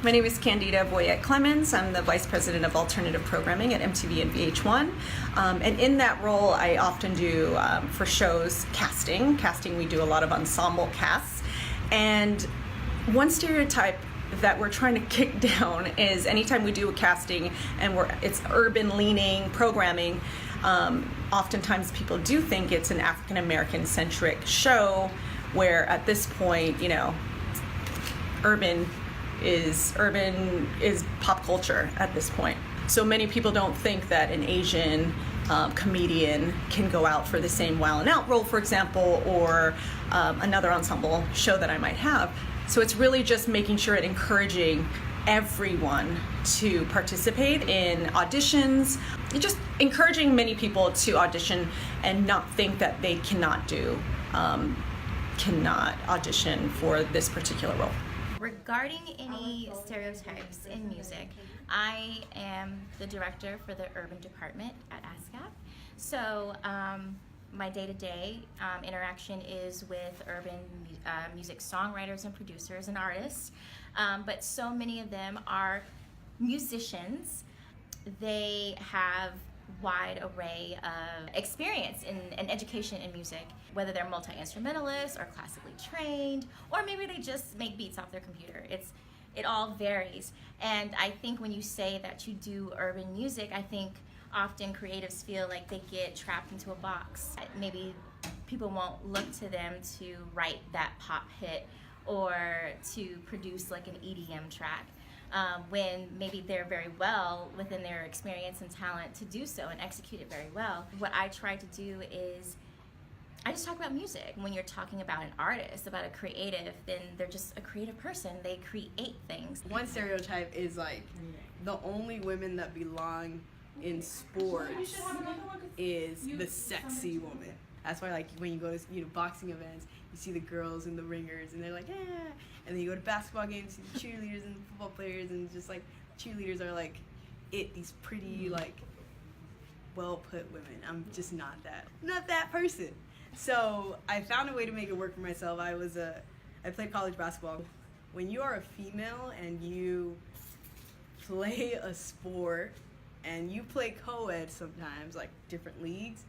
My name is Candida Boyette-Clemons. I'm the Vice President of Alternative Programming at MTV and VH1. And in that role, I often do, for shows, casting. Casting, we do a lot of ensemble casts. And one stereotype that we're trying to kick down is anytime we do a casting and it's urban-leaning programming, oftentimes people do think it's an African-American centric show where at this point, you know, urban is pop culture at this point. So many people don't think that an Asian comedian can go out for the same Wild 'N Out role, for example, or another ensemble show that I might have. So it's really just making sure and encouraging everyone to participate in auditions, just encouraging many people to audition and not think that they cannot audition for this particular role. Regarding any stereotypes in music, I am the director for the urban department at ASCAP. So my day-to-day interaction is with urban music songwriters and producers and artists, but so many of them are musicians. They have wide array of experience and education in music, whether they're multi-instrumentalists or classically trained, or maybe they just make beats off their computer. It all varies. And I think when you say that you do urban music, I think often creatives feel like they get trapped into a box. Maybe people won't look to them to write that pop hit or to produce like an EDM track. When maybe they're very well within their experience and talent to do so and execute it very well. What I try to do is I just talk about music. When you're talking about an artist, about a creative, then they're just a creative person. They create things. One stereotype is like the only women that belong in sports is the sexy woman. That's why, like, when you go to boxing events, you see the girls and the ringers, and they're like, yeah. And then you go to basketball games, you see the cheerleaders and the football players, and just like cheerleaders are like these pretty, like, well put women. I'm just not that person. So I found a way to make it work for myself. I played college basketball. When you are a female and you play a sport and you play co-ed sometimes, like different leagues,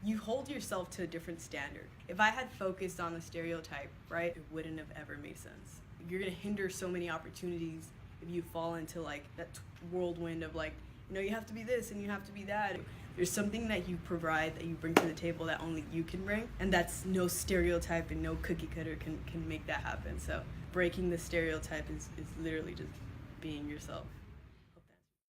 you hold yourself to a different standard. If I had focused on the stereotype, right, it wouldn't have ever made sense. You're gonna hinder so many opportunities if you fall into like that whirlwind of like, you have to be this and you have to be that. There's something that you provide, that you bring to the table that only you can bring, and that's no stereotype and no cookie cutter can make that happen. So breaking the stereotype is literally just being yourself.